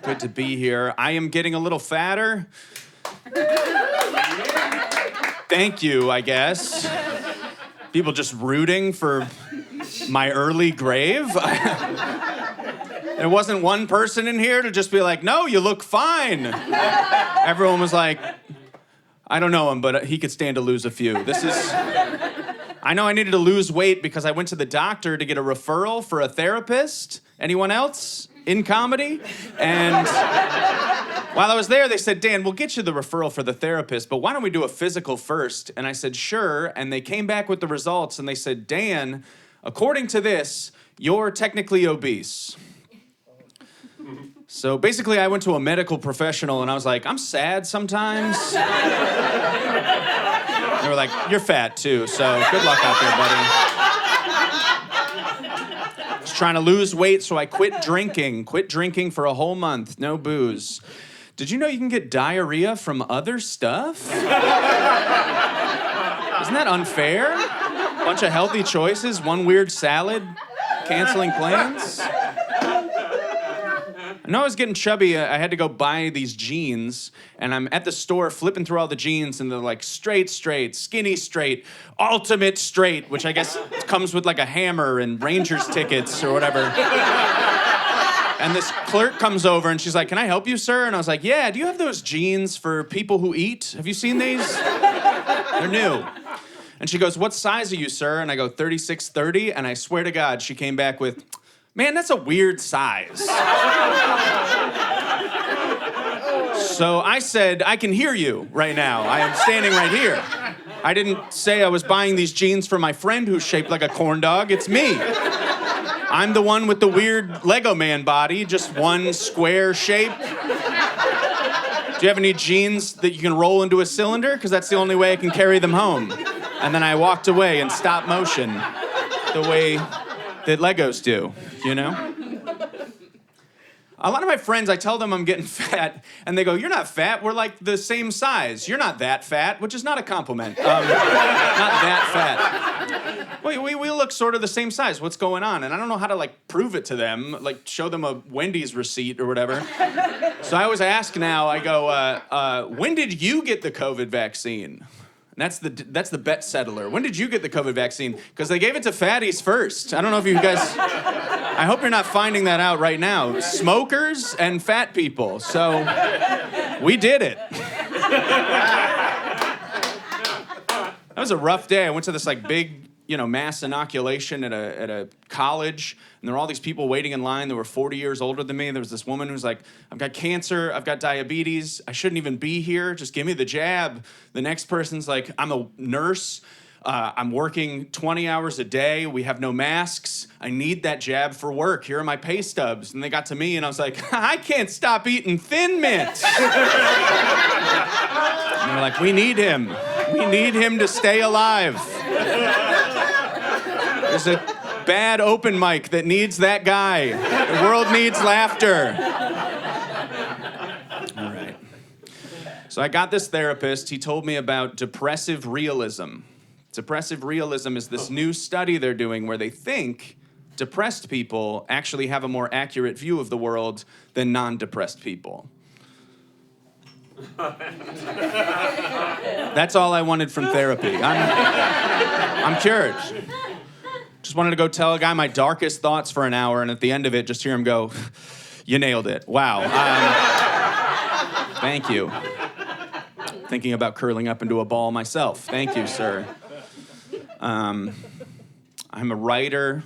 Good to be here. I am getting a little fatter. Thank you, I guess. People just rooting for my early grave. There wasn't one person in here to just be like, no, you look fine. Everyone was like, I don't know him, but he could stand to lose a few. I know I needed to lose weight because I went to the doctor to get a referral for a therapist. Anyone else in comedy? And while I was there, they said, Dan, we'll get you the referral for the therapist, but why don't we do a physical first? And I said, sure. And they came back with the results and they said, Dan, according to this, you're technically obese. So basically, I went to a medical professional and I was like, I'm sad sometimes. They were like, you're fat too, so good luck out there, buddy. I was trying to lose weight, so I quit drinking for a whole month, no booze. Did you know you can get diarrhea from other stuff? Isn't that unfair? Bunch of healthy choices, one weird salad, canceling plans. I know I was getting chubby. I had to go buy these jeans, and I'm at the store flipping through all the jeans, and they're like straight, skinny straight, ultimate straight, which I guess comes with like a hammer and Rangers tickets or whatever. And this clerk comes over, and she's like, can I help you, sir? And I was like, yeah, do you have those jeans for people who eat? Have you seen these? They're new. And she goes, what size are you, sir? And I go, 36-30, and I swear to God, she came back with, man, that's a weird size. So I said, I can hear you right now. I am standing right here. I didn't say I was buying these jeans for my friend who's shaped like a corn dog. It's me. I'm the one with the weird Lego man body, just one square shape. Do you have any jeans that you can roll into a cylinder? Because that's the only way I can carry them home. And then I walked away in stop motion, the way that Legos do, you know? A lot of my friends, I tell them I'm getting fat, and they go, you're not fat, we're like the same size. You're not that fat, which is not a compliment. Not that fat. We look sort of the same size. What's going on? And I don't know how to, like, prove it to them, like, show them a Wendy's receipt or whatever. So I always ask now, I go, when did you get the COVID vaccine? And that's the bet settler. When did you get the COVID vaccine? Because they gave it to fatties first. I don't know if you guys... I hope you're not finding that out right now. Smokers and fat people. So we did it. That was a rough day. I went to this like big, mass inoculation at a college, and there were all these people waiting in line that were 40 years older than me. There was this woman who's like, I've got cancer, I've got diabetes, I shouldn't even be here, just give me the jab. The next person's like, I'm a nurse, I'm working 20 hours a day, we have no masks, I need that jab for work, here are my pay stubs. And they got to me and I was like, I can't stop eating Thin Mints. And they're like, we need him to stay alive. There's a bad open mic that needs that guy. The world needs laughter. All right. So I got this therapist. He told me about depressive realism. Depressive realism is this new study they're doing where they think depressed people actually have a more accurate view of the world than non-depressed people. That's all I wanted from therapy. I'm cured. Just wanted to go tell a guy my darkest thoughts for an hour, and at the end of it, just hear him go, you nailed it. Wow. Thank you. Thinking about curling up into a ball myself. Thank you, sir. I'm a writer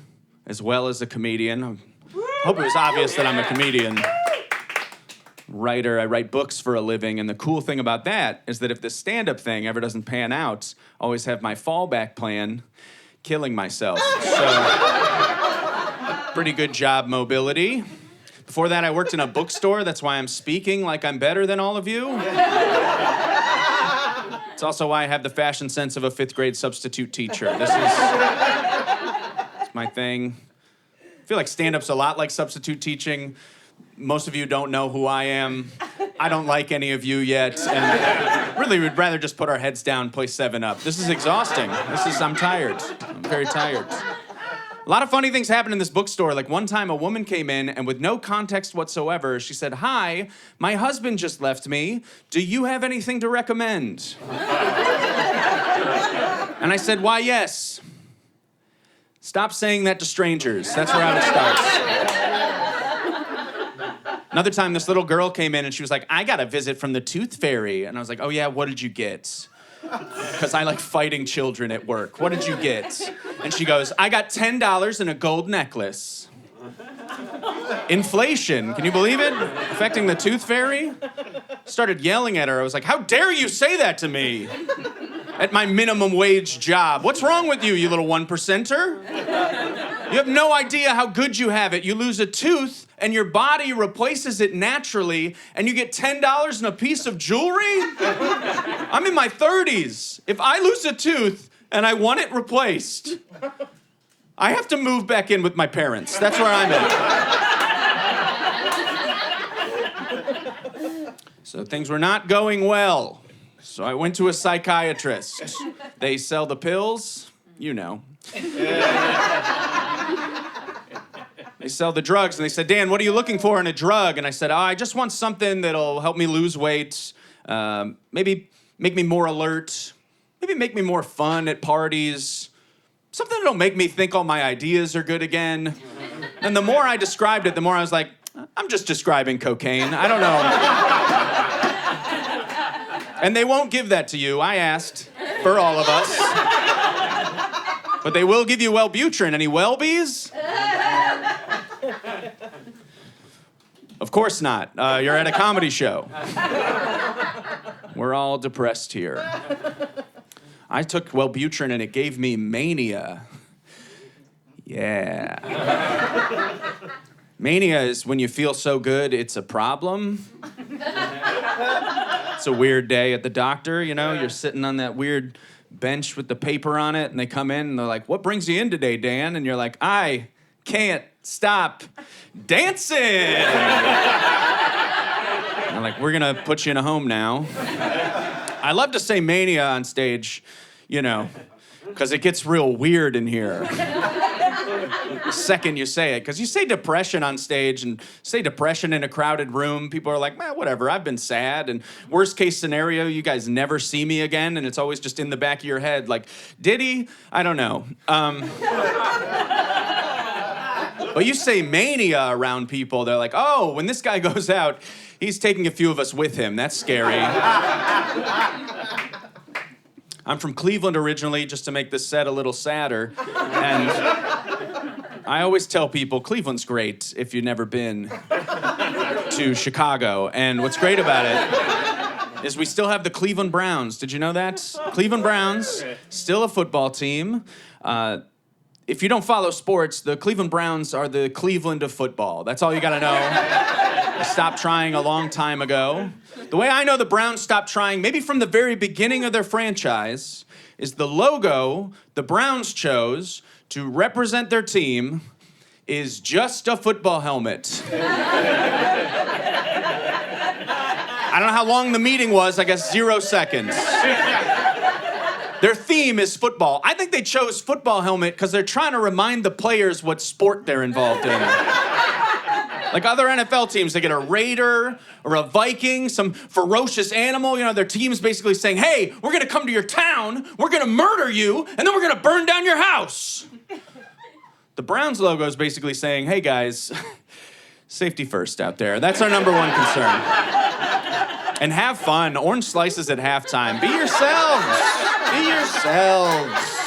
as well as a comedian. I hope it was obvious that I'm a comedian. Writer, I write books for a living, and the cool thing about that is that if this stand-up thing ever doesn't pan out, I always have my fallback plan, killing myself. So, pretty good job mobility. Before that, I worked in a bookstore. That's why I'm speaking like I'm better than all of you. It's also why I have the fashion sense of a 5th grade substitute teacher. It's my thing. I feel like stand-up's a lot like substitute teaching. Most of you don't know who I am. I don't like any of you yet. And really, we'd rather just put our heads down, play 7-Up. This is exhausting. I'm tired. I'm very tired. lot of funny things happen in this bookstore. Like one time a woman came in and with no context whatsoever, she said, "Hi, my husband just left me. Do you have anything to recommend?" And I said, "Why, yes. Stop saying that to strangers." That's where I would start. Another time, this little girl came in and she was like, "I got a visit from the tooth fairy." And I was like, "Oh yeah, what did you get?" Because I like fighting children at work. "What did you get?" And she goes, "I got $10 and a gold necklace." Inflation, can you believe it? Affecting the tooth fairy? Started yelling at her. I was like, "How dare you say that to me? At my minimum wage job. What's wrong with you, you little 1%er? You have no idea how good you have it. You lose a tooth and your body replaces it naturally and you get $10 and a piece of jewelry? I'm in my 30s. If I lose a tooth and I want it replaced, I have to move back in with my parents. That's where I'm at." So things were not going well. So I went to a psychiatrist. They sell the pills, you know. They sell the drugs, and they said, "Dan, what are you looking for in a drug?" And I said, "Oh, I just want something that'll help me lose weight, maybe make me more alert, maybe make me more fun at parties, something that'll make me think all my ideas are good again." And the more I described it, the more I was like, I'm just describing cocaine. I don't know. And they won't give that to you. I asked for all of us. But they will give you Wellbutrin. Any Welbies? Of course not. You're at a comedy show. We're all depressed here. I took Wellbutrin and it gave me mania. Yeah. Mania is when you feel so good, it's a problem. It's a weird day at the doctor, you know? You're sitting on that weird bench with the paper on it, and they come in, and they're like, "What brings you in today, Dan?" And you're like, "I can't stop dancing." And they're like, "We're gonna put you in a home now." I love to say mania on stage, you know, because it gets real weird in here. The second you say it, because you say depression on stage and say depression in a crowded room, people are like, "Man, whatever, I've been sad." And worst case scenario, you guys never see me again, and it's always just in the back of your head, like, did he? I don't know. But you say mania around people, they're like, "Oh, when this guy goes out, he's taking a few of us with him. That's scary." I'm from Cleveland originally, just to make this set a little sadder. And I always tell people, Cleveland's great if you've never been to Chicago. And what's great about it is we still have the Cleveland Browns. Did you know that? Cleveland Browns, still a football team. If you don't follow sports, the Cleveland Browns are the Cleveland of football. That's all you gotta know. They stopped trying a long time ago. The way I know the Browns stopped trying, maybe from the very beginning of their franchise, is the logo the Browns chose to represent their team is just a football helmet. I don't know how long the meeting was, I guess 0 seconds. Their theme is football. I think they chose football helmet because they're trying to remind the players what sport they're involved in. Like other NFL teams, they get a Raider or a Viking, some ferocious animal. You know, their team's basically saying, "Hey, we're going to come to your town, we're going to murder you, and then we're going to burn down your house." The Browns logo is basically saying, "Hey, guys, safety first out there." That's our number one concern. And have fun. Orange slices at halftime. Be yourselves. Be yourselves.